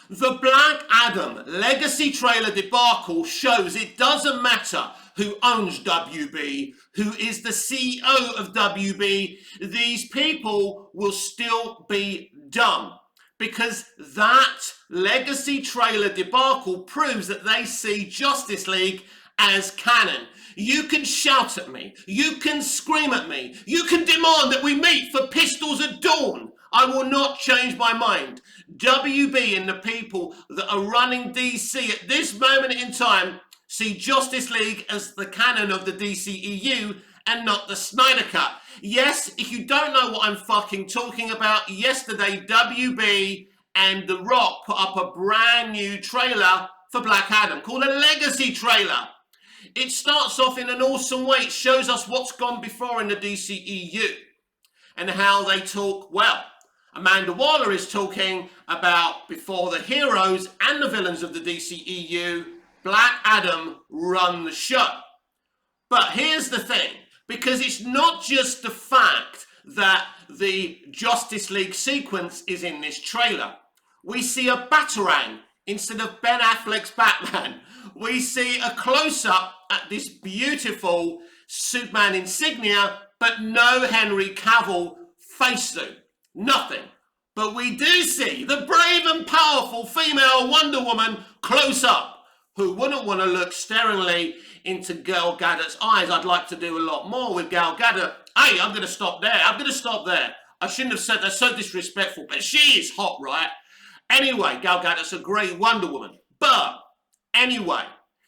The Black Adam legacy trailer debacle shows it doesn't matter who owns WB, who is the CEO of WB, these people will still be dumb. Because that legacy trailer debacle proves that they see Justice League as canon. You can shout at me, you can scream at me, you can demand that we meet for pistols at dawn. I will not change my mind. WB and the people that are running DC at this moment in time see Justice League as the canon of the DCEU and not the Snyder Cut. Yes, if you don't know what I'm fucking talking about, yesterday WB and The Rock put up a brand new trailer for Black Adam called a legacy trailer. It starts off in an awesome way. It shows us what's gone before in the DCEU and how they talk well. Amanda Waller is talking about before the heroes and the villains of the DCEU, Black Adam run the show. But here's the thing, because it's not just the fact that the Justice League sequence is in this trailer. We see a Batarang instead of Ben Affleck's Batman. We see a close-up at this beautiful Superman insignia, but no Henry Cavill face suit. Nothing. But we do see the brave and powerful female Wonder Woman close up. Who wouldn't want to look staringly into Gal Gadot's eyes? I'd like to do a lot more with Gal Gadot. Hey, I'm going to stop there. I shouldn't have said that, so disrespectful, but she is hot, right? Anyway, Gal Gadot's a great Wonder Woman. But, anyway,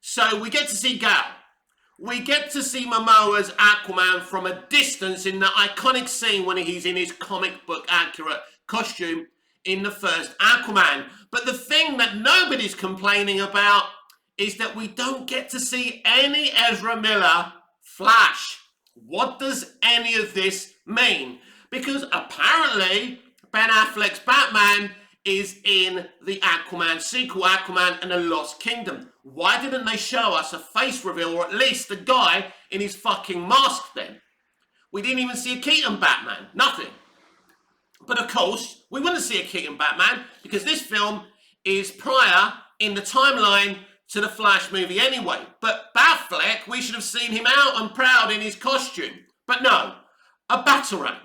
so we get to see Gal. We get to see Momoa's Aquaman from a distance in the iconic scene when he's in his comic book accurate costume in the first Aquaman. But the thing that nobody's complaining about is that we don't get to see any Ezra Miller Flash. What does any of this mean? Because apparently Ben Affleck's Batman is in the Aquaman sequel, Aquaman and the Lost Kingdom. Why didn't they show us a face reveal, or at least the guy in his fucking mask then? We didn't even see a Keaton Batman, nothing. But of course, we want to see a Keaton Batman because this film is prior in the timeline to the Flash movie anyway. But Batfleck, we should have seen him out and proud in his costume. But no, a Batarang.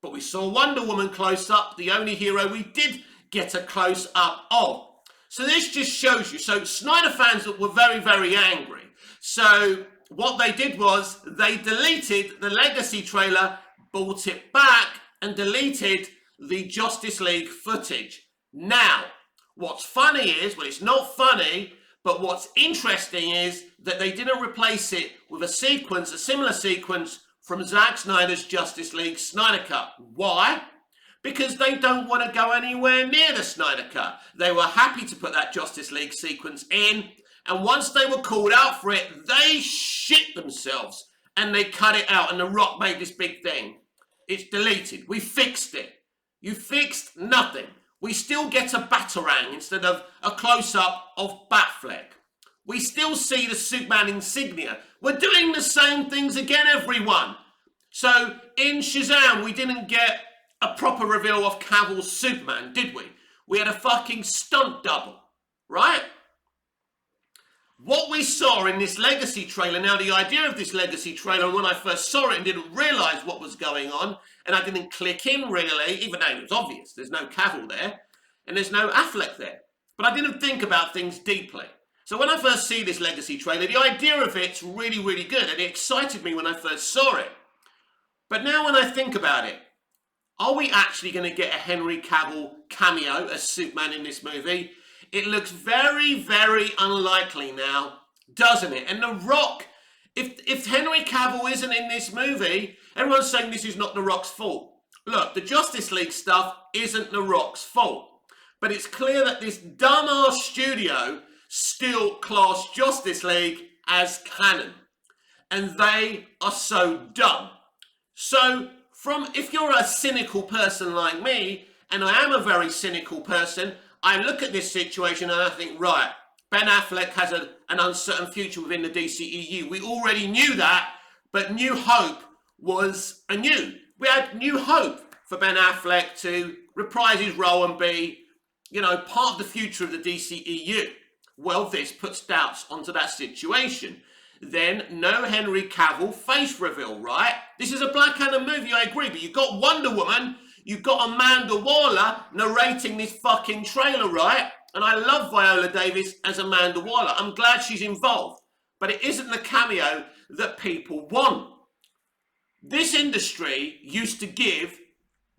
But we saw Wonder Woman close up, the only hero we did get a close up of. So this just shows you. So Snyder fans were very, very angry. So what they did was they deleted the Legacy trailer, brought it back, and deleted the Justice League footage. Now, what's funny is, well, it's not funny, but what's interesting is that they didn't replace it with a sequence, a similar sequence from Zack Snyder's Justice League Snyder Cut. Why? Because they don't want to go anywhere near the Snyder Cut. They were happy to put that Justice League sequence in, and once they were called out for it, they shit themselves, and they cut it out, and The Rock made this big thing. It's deleted. We fixed it. You fixed nothing. We still get a Batarang instead of a close-up of Batfleck. We still see the Superman insignia. We're doing the same things again, everyone. So in Shazam, we didn't get a proper reveal of Cavill's Superman, did we? We had a fucking stunt double, right? What we saw in this Legacy trailer, now the idea of this Legacy trailer, when I first saw it and didn't realise what was going on, and I didn't click in really, even though it was obvious, there's no Cavill there, and there's no Affleck there. But I didn't think about things deeply. So when I first see this Legacy trailer, the idea of it's really, really good, and it excited me when I first saw it. But now when I think about it, are we actually going to get a Henry Cavill cameo as Superman in this movie? It looks very, very unlikely now, doesn't it? And The Rock, if Henry Cavill isn't in this movie, everyone's saying this is not The Rock's fault. Look, the Justice League stuff isn't The Rock's fault. But it's clear that this dumbass studio still class Justice League as canon. And they are so dumb. So, if you're a cynical person like me, and I am a very cynical person, I look at this situation and I think, right, Ben Affleck has an uncertain future within the DCEU. We already knew that, but New Hope was anew. We had new hope for Ben Affleck to reprise his role and be part of the future of the DCEU. Well, this puts doubts onto that situation. Then, no Henry Cavill face reveal, right? This is a Black Adam movie, I agree, but you've got Wonder Woman, you've got Amanda Waller narrating this fucking trailer, right? And I love Viola Davis as Amanda Waller. I'm glad she's involved. But it isn't the cameo that people want. This industry used to give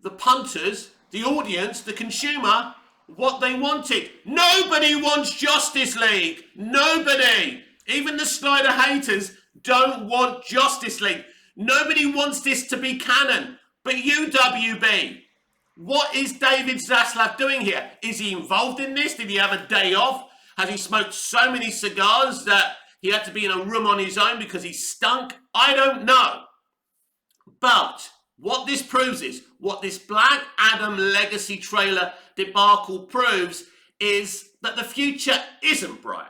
the punters, the audience, the consumer, what they wanted. Nobody wants Justice League. Nobody. Even the Snyder haters don't want Justice League. Nobody wants this to be canon. But UWB, what is David Zaslav doing here? Is he involved in this? Did he have a day off? Has he smoked so many cigars that he had to be in a room on his own because he stunk? I don't know. But what this proves is, what this Black Adam Legacy trailer debacle proves is that the future isn't bright.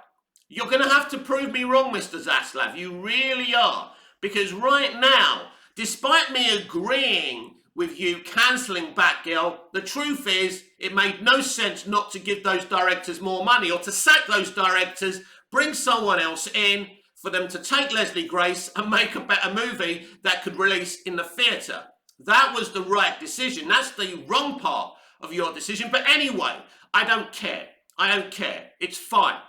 You're going to have to prove me wrong, Mr. Zaslav. You really are. Because right now, despite me agreeing with you cancelling Batgirl, the truth is it made no sense not to give those directors more money or to sack those directors, bring someone else in for them to take Leslie Grace and make a better movie that could release in the theatre. That was the right decision. That's the wrong part of your decision. But anyway, I don't care. I don't care. It's fine.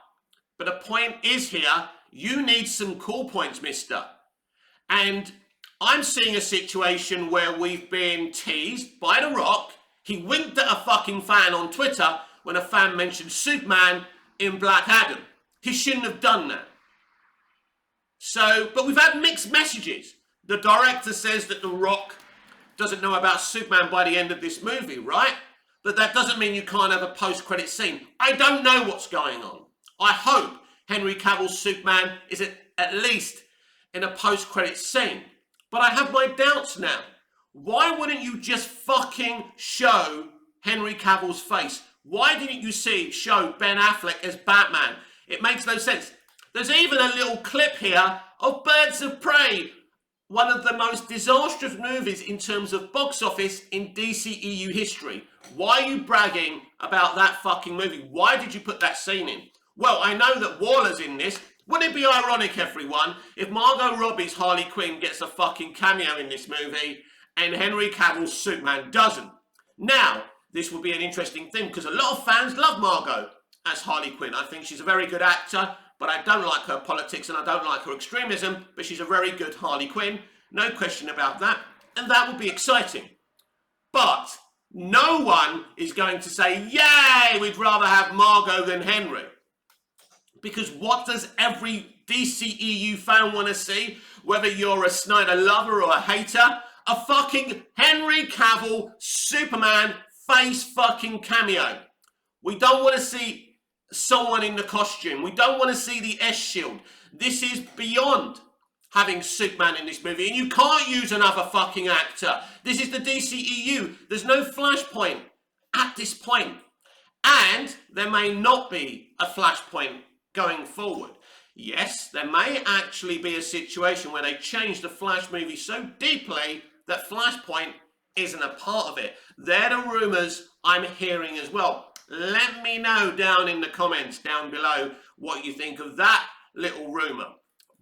But the point is here, you need some cool points, mister. And I'm seeing a situation where we've been teased by The Rock. He winked at a fucking fan on Twitter when a fan mentioned Superman in Black Adam. He shouldn't have done that. But we've had mixed messages. The director says that The Rock doesn't know about Superman by the end of this movie, right? But that doesn't mean you can't have a post-credit scene. I don't know what's going on. I hope Henry Cavill's Superman is at least in a post-credit scene. But I have my doubts now. Why wouldn't you just fucking show Henry Cavill's face? Why didn't you show Ben Affleck as Batman? It makes no sense. There's even a little clip here of Birds of Prey, one of the most disastrous movies in terms of box office in DCEU history. Why are you bragging about that fucking movie? Why did you put that scene in? Well, I know that Waller's in this. Wouldn't it be ironic, everyone, if Margot Robbie's Harley Quinn gets a fucking cameo in this movie and Henry Cavill's Superman doesn't? Now, this will be an interesting thing because a lot of fans love Margot as Harley Quinn. I think she's a very good actor, but I don't like her politics and I don't like her extremism, but she's a very good Harley Quinn. No question about that. And that will be exciting. But no one is going to say, yay, we'd rather have Margot than Henry. Because what does every DCEU fan want to see? Whether you're a Snyder lover or a hater, a fucking Henry Cavill Superman face fucking cameo. We don't want to see someone in the costume. We don't want to see the S-Shield. This is beyond having Superman in this movie. And you can't use another fucking actor. This is the DCEU. There's no Flashpoint at this point. And there may not be a Flashpoint going forward. Yes, there may actually be a situation where they change the Flash movie so deeply that Flashpoint isn't a part of it. They're the rumours I'm hearing as well. Let me know down in the comments down below what you think of that little rumour.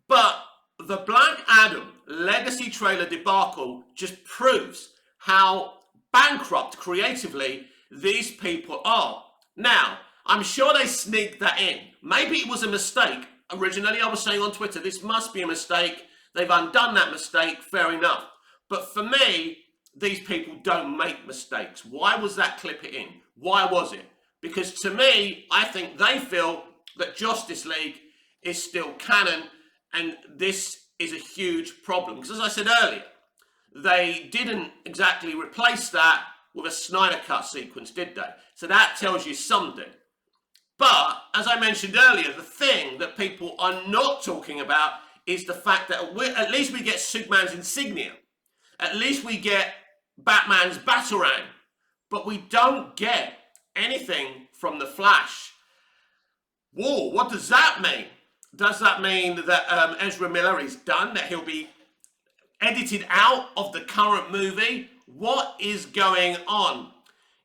But the Black Adam Legacy trailer debacle just proves how bankrupt creatively these people are. Now, I'm sure they sneaked that in. Maybe it was a mistake. Originally, I was saying on Twitter, this must be a mistake. They've undone that mistake, fair enough. But for me, these people don't make mistakes. Why was that clip in? Why was it? Because to me, I think they feel that Justice League is still canon, and this is a huge problem. Because as I said earlier, they didn't exactly replace that with a Snyder Cut sequence, did they? So that tells you something. But, as I mentioned earlier, the thing that people are not talking about is the fact that at least we get Superman's insignia. At least we get Batman's Batarang. But we don't get anything from the Flash. Whoa, what does that mean? Does that mean that Ezra Miller is done? That he'll be edited out of the current movie? What is going on?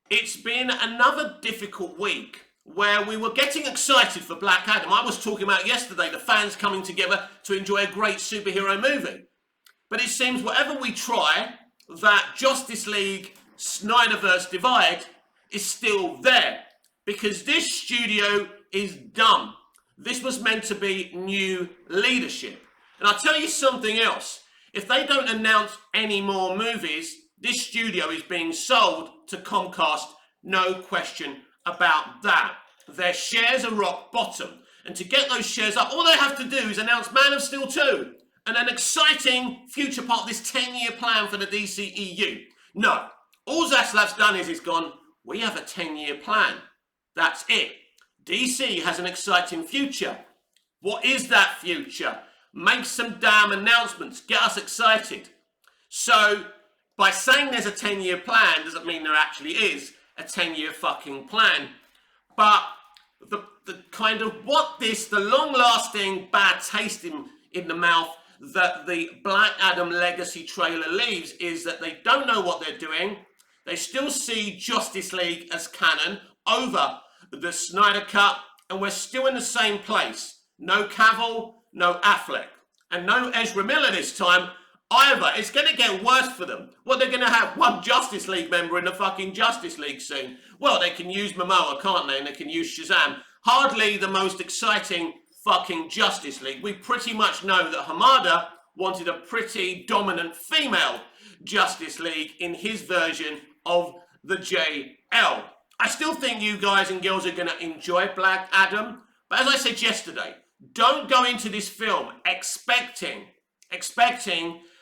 It's been another difficult week where we were getting excited for Black Adam. I was talking about yesterday the fans coming together to enjoy a great superhero movie. But it seems whatever we try, that Justice League Snyderverse divide is still there. Because this studio is dumb. This was meant to be new leadership. And I'll tell you something else. If they don't announce any more movies, this studio is being sold to Comcast, no question about that. Their shares are rock bottom. And to get those shares up, all they have to do is announce Man of Steel 2 and an exciting future part of this 10-year plan for the DCEU. No. All Zaslav's done is he's gone, we have a 10-year plan. That's it. DC has an exciting future. What is that future? Make some damn announcements. Get us excited. So, by saying there's a 10-year plan doesn't mean there actually is a 10-year fucking plan. But the kind of the long-lasting bad taste in the mouth that the Black Adam Legacy trailer leaves is that they don't know what they're doing. They still see Justice League as canon over the Snyder Cut, and we're still in the same place. No Cavill, no Affleck, and no Ezra Miller this time either. It's going to get worse for them. Well, they're going to have one Justice League member in the fucking Justice League soon. Well, they can use Momoa, can't they? And they can use Shazam. Hardly the most exciting fucking Justice League. We pretty much know that Hamada wanted a pretty dominant female Justice League in his version of the JL. I still think you guys and girls are going to enjoy Black Adam. But as I said yesterday, don't go into this film expecting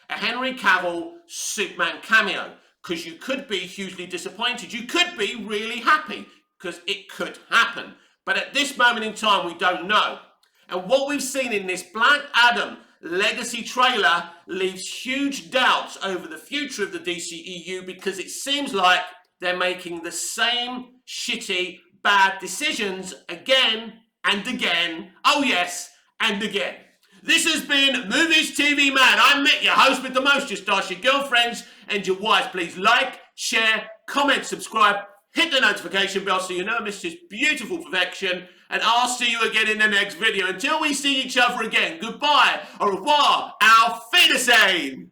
a Henry Cavill Superman cameo, because you could be hugely disappointed. You could be really happy, because it could happen. But at this moment in time, we don't know. And what we've seen in this Black Adam Legacy trailer leaves huge doubts over the future of the DCEU, because it seems like they're making the same shitty, bad decisions again and again. Oh yes, and again. This has been Movies TV Man. I'm Mick, your host with the most. Just ask your girlfriends and your wives. Please like, share, comment, subscribe, hit the notification bell so you never miss this beautiful perfection. And I'll see you again in the next video. Until we see each other again, goodbye, au revoir, auf Wiedersehen.